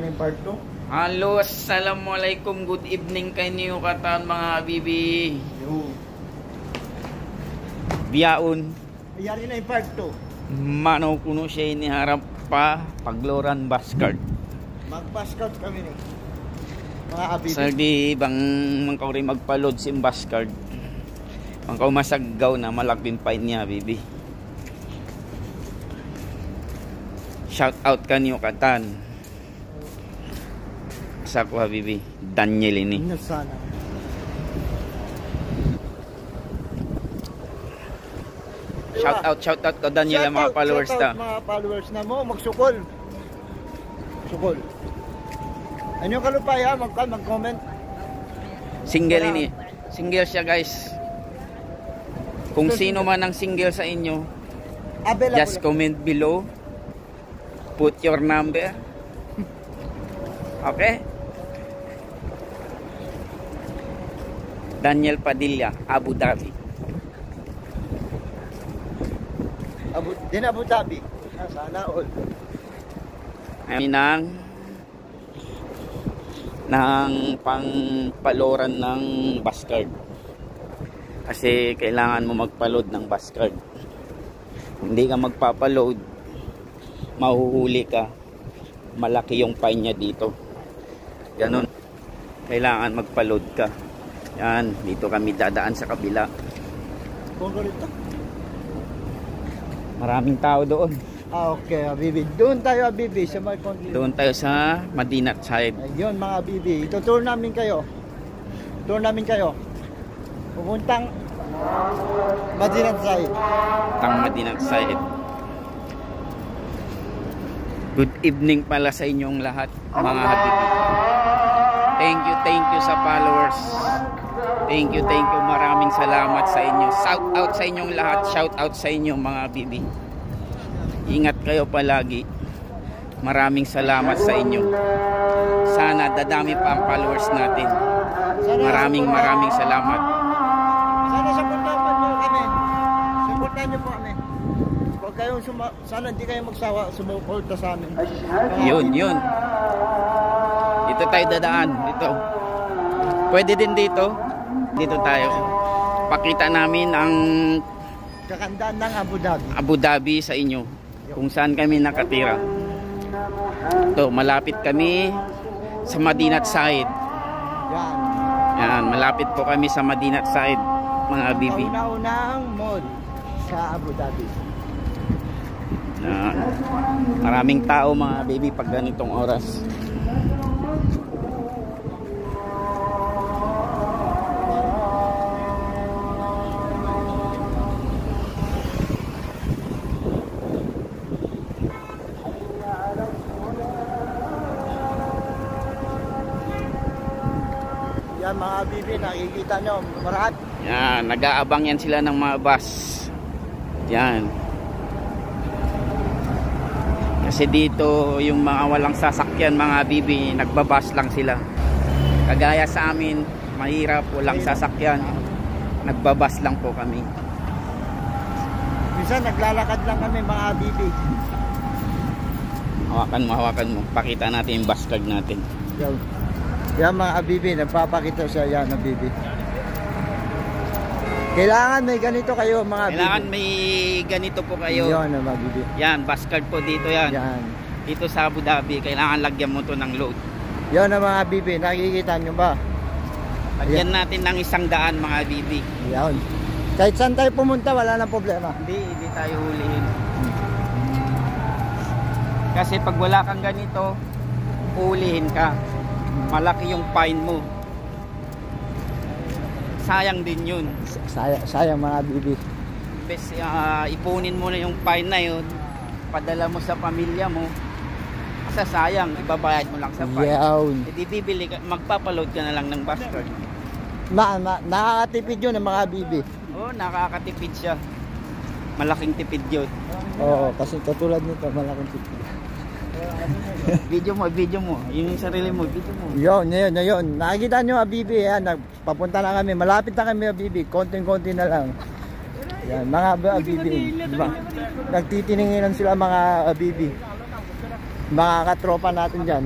na yung part 2. Hello, assalamualaikum, good evening kayo kataan mga bibi. Yo. Biyaon. Yari na yung part 2. Manaw kuno siya iniharap pa pagloran baskard. Mag-bascard kami ni. Mga abibi. Saldi bang mangkaw rin magpalod si baskard. Mangkaw masaggaw na malaking pain niya bibi. Shout out kanyo katan. Sa ko habibi, Daniel ini. Sana. Shout out ka Daniel ang mga followers ta. Mga followers na mo magsukol. Sukol. Ano yung kalupay ha? Mag-comment. Single ini. Single siya guys. Kung sino man ang single sa inyo, just comment below. Put your number. Okay? Daniel Padilla, Abu Dhabi. Abu Dhabi. Sana all. Ay ng pangpaloran ng baskard. Kasi kailangan mo magpaload ng baskard. Hindi ka magpapaload, mahuhuli ka. Malaki yung fine niya dito. Ganun. Kailangan magpa-load ka. Yan, dito kami dadaan sa kabila. Maraming tao doon. Okay, Abibi. Doon tayo, Abibi, sa may doon tayo sa Madinat side. Ayun, mga Abibi. Itutur namin kayo. Tour namin kayo. Pupuntang Madinat side. Madinat side. Good evening pala sa inyong lahat, mga habibi. Thank you sa followers. Thank you. Maraming salamat sa inyo. Shout out sa inyong lahat. Shout out sa inyo mga habibi. Ingat kayo palagi. Maraming salamat sa inyo. Sana dadami pa ang followers natin. Maraming salamat. Sana supportahan niyo kami. Supportahan niyo po kami. Sana hindi kayo magsawa sumuporta sa amin. Yun. Dito tayo dadaan. Dito. Pwede din dito. Dito tayo. Pakita namin ang kakandaan ng Abu Dhabi sa inyo. Kung saan kami nakatira. Ito, malapit kami sa Madinat side. Yan, malapit po kami sa Madinat side, mga habibi. Una-unang mall sa Abu Dhabi. Maraming tao mga baby pag ganitong oras. Yan mga bibi, nakikita nyo marat. Yan, nag-aabang yan sila ng mga bus. Yan. Kasi dito yung mga walang sasakyan mga bibi, nagbabas lang sila. Kagaya sa amin, mahirap, walang sasakyan. Nagbabas lang po kami. Minsan naglalakad lang kami mga bibi. Hawakan mo. Pakita natin yung bus card natin. Yan mga bibi, nagpapakita siya yan na bibi. Kailangan may ganito kayo mga bibi. Kailangan may ganito po kayo. Yan mga bibi. Yan, bus card po dito yan. Dito sa Abu Dhabi, kailangan lagyan mo to ng load. Yan na mga bibi, nakikita nyo ba? Lagyan natin ng 100 mga bibi. Yan. Kahit saan tayo pumunta, wala nang problema. Hindi tayo hulihin. Kasi pag wala kang ganito, ulihin ka. Malaki yung fine mo. Sayang din yun. Sayang mga bibi. Bes, ipunin mo na yung fine na yun, padala mo sa pamilya mo. Kasi sayang, ibabayad mo lang sa fine. Hindi bibili ka, magpapaload ka na lang ng bus card. Nakakatipid yun ng mga bibi. Oo, nakakatipid siya. Malaking tipid yun. Oo, kasi katulad nito, malaking tipid. Video mo. Yung sarili mo, video mo. Yun. Nakikita nyo Abibi, yan. Papunta na kami. Malapit na kami Abibi. Konting-konti na lang. Yan, mga Abibi. Diba? Nagtitininginan sila mga Abibi. Mga katropa natin dyan.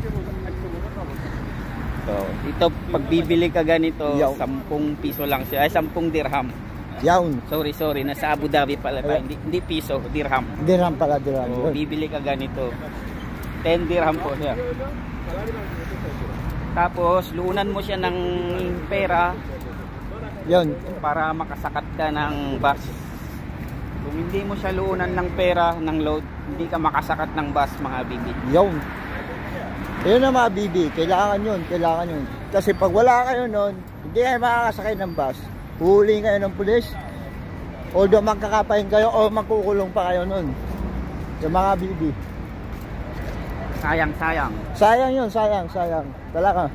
Ito, pag bibili ka ganito, Yaw. 10 piso lang siya. Ay, 10 dirham. Yawn. Sorry. Nasa Abu Dhabi pala tayo. Hindi piso, dirham. Dirham pala, dirham. So, bibili ka ganito. 10 dirham po siya. Tapos, luunan mo siya ng pera Yun. para makasakat ka ng bus. Kung hindi mo siya luunan ng pera, ng load, hindi ka makasakat ng bus, mga bibi. Yawn. Yun na mga bibi, kailangan yun. Kasi pag wala kayo nun, hindi kayo makakasakay ng bus. Huhulihin kayo ng pulis. Although magkakapain kayo o magkukulong pa kayo nun. Yung mga bibi. Sayang. Sayang yun, sayang. Talaga.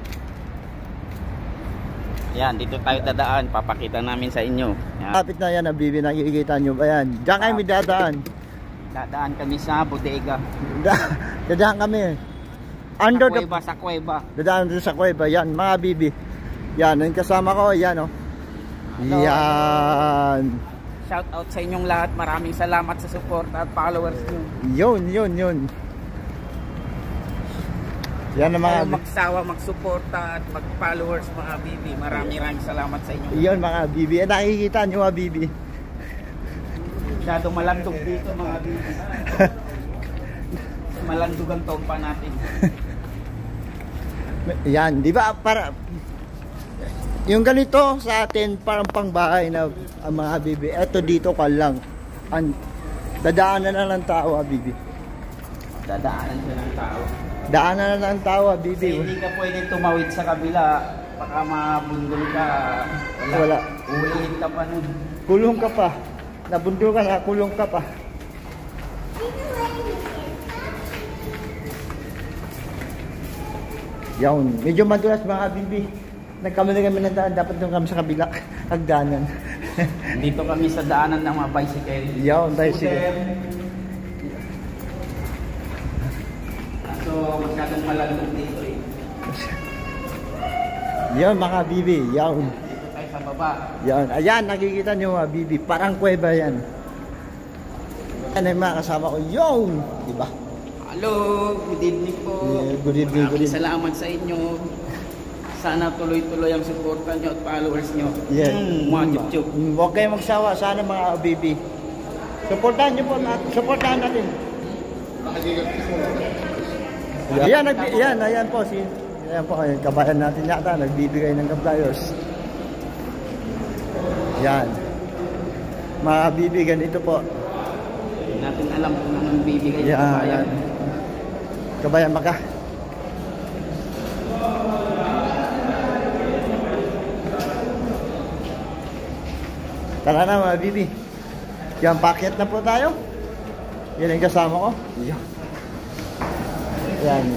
Yan, dito tayo dadaan. Papakita namin sa inyo. Yan. Kapit na yan ang bibi, nakikita nyo ba yan? Diyan kayo may dadaan. Dadaan kami sa bodega. Dadaan kami. Sa kuweba, sa kuweba. Dadaan doon sa kuweba. Yan, mga bibi. Yan, yung kasama ko. Yan, oh. Yan. Shout out sa inyong lahat. Maraming salamat sa support at followers nyo. Yun. Yan ang mga Ayaw magsawa, magsuporta at mag-followers, mga bibi. Maraming salamat sa inyo. Yun, mga bibi. Nakikita nyo, mga bibi. Masyadong malandog dito, mga bibi. Malandog ang tompa natin. Yan, di ba? Para yung ganito sa atin parang pangbahay na ang mga bibi. Eto dito ka lang. Dadaanan na ng tao, bibi. Dadaanan siya ng tao. Daanan na ng tao, bibi. Kasi hindi ka pwedeng tumawid sa kabila. Baka mabundol ka. Wala. Ulihin ka pa nun. Kulong ka pa. Nabundol ka na, kulong ka pa. Yawn. Medyo madulas mga bibi. Nagkamali kami ng daan. Dapat doon kami sa kabila. Hagdanan. Dito kami sa daanan ng mga bicycle. Yawn, bicycle. So, masyadong malandog dito eh. Yawn mga bibi. Yawn. Dito tayo sa baba. Yawn. Ayan, nakikita nyo mga bibi. Parang kuweba yan. Yan ay mga kasama ko. Yawn! Diba? Hello, good evening po. Yeah, good evening. Maraming salamat sa inyo. Sana tuloy-tuloy ang suporta nyo at followers nyo. Yes. Mga chup-chup. Huwag kayong magsawa. Sana mga bibi. Supportahan nyo po natin. Supportahan natin. Ayan po. Ayan po. Kabayan natin yata. Nagbibigay ng kaplayos. Yan. Mga bibi, ganito po. Hindi natin alam kung anong bibigay ng kabayan. Kabayan maka. Tara na mga bibi. Yan, packet na po tayo. Yan ang kasama ko. Yan.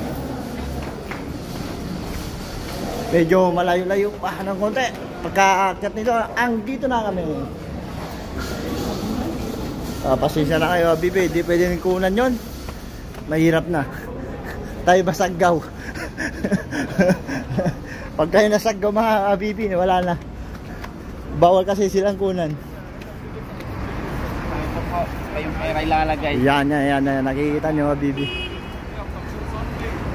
Medyo malayo-layo pa ng konti. Pagka-akyat nito, dito na kami. Pasensya na kayo, bibi. Di pwede rin kunan yun. Mahirap na. Tayo basaggaw. Pag kayo nasaggaw mga bibi, wala na. Bawal kasi silang kunan. Ito po, kayong pera ilalagay. Yan. Nakikita nyo, bibi.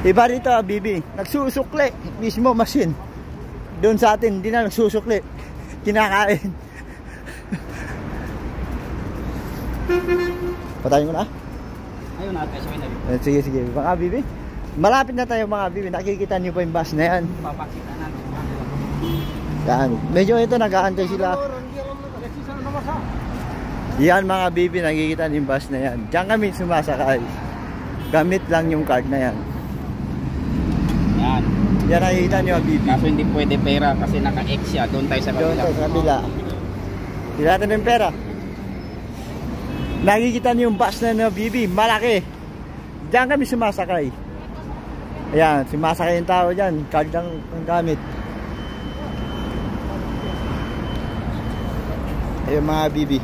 Iba rito, bibi. Nagsusukli. Mismo machine. Doon sa atin, hindi na nagsusukli. Kinakain. Patayin ko na. Ayun natin, sabi na. Sige. Mga bibi. Malapit na tayo mga bibi. Nakikita nyo po yung bus na yan. Papakita natin. Yan. Medyo ito nag-aantay sila. Yan mga bibi. Nakikita nyo yung bus na yan. Diyan kami sumasakay. Gamit lang yung card na yan. Yan. Yan nakikita nyo bibi. Kaso hindi pwede pera kasi naka-X siya. Doon tayo sa Doon kabila. tayo sa kabila. Hindi natin yung pera. Nakikita nyo yung bus na bibi. Malaki. Diyan kami sumasakay. Ayan, sumasakay yung tao dyan. Card lang ang gamit. Ayun mga bibi.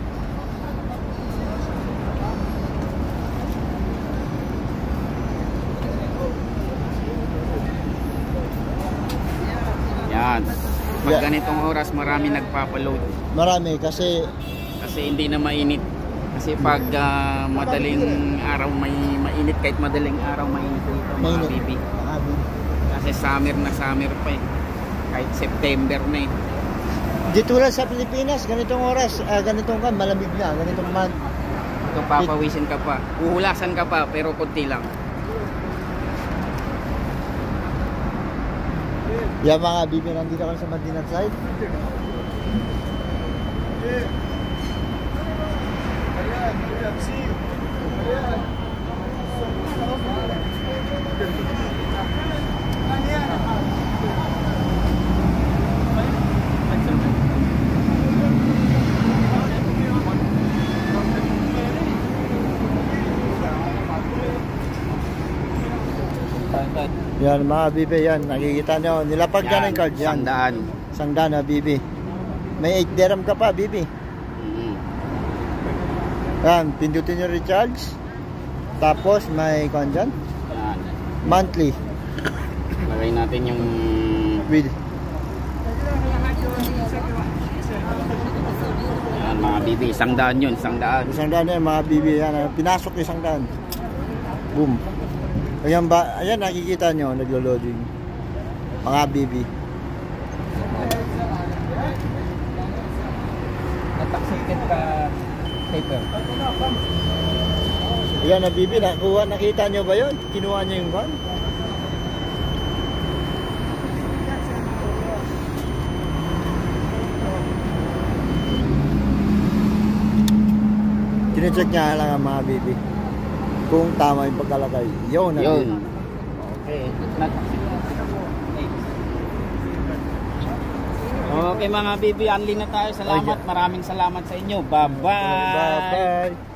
Yan. Pag ganitong oras marami nagpapaload. Marami kasi hindi na mainit. Kasi pag madaling araw may mainit, kahit madaling araw mainit dito mga bibi. Kasi Kasi summer na summer pa eh. Kahit September na eh. Dito lang sa Pilipinas, ganitong oras, ganitong kan, malamig na, ganitong month. Ito papawisin ka pa. Uhulasan ka pa, pero konti lang. Yan mga bibi, nandito kami sa Mandinat side. Yan mga bibi, yan nakikita nyo, nilapag ka ng card yan. Sangdaan na bibi. May 8 dirham ka pa bibi. Yan, pindutin nyo recharge. Tapos may kwan dyan, monthly. Lagay natin yung with yan mga bibi, 100 yun, 100. 100 yan mga bibi, yan, pinasok yung 100. Boom. Ayan ba, ayan nakikita nyo, naglo-loading. Mga bibi. Nataksikin ka paper. Ayan na bibi, nakuha, nakita nyo ba yun? Kinuha nyo yung van? Chinecheck niya lang ang mga bibi kung tama yung pagkalagay. Yun. Okay. Okay mga bibi, unli na tayo. Salamat. Maraming salamat sa inyo. Bye-bye. Bye-bye.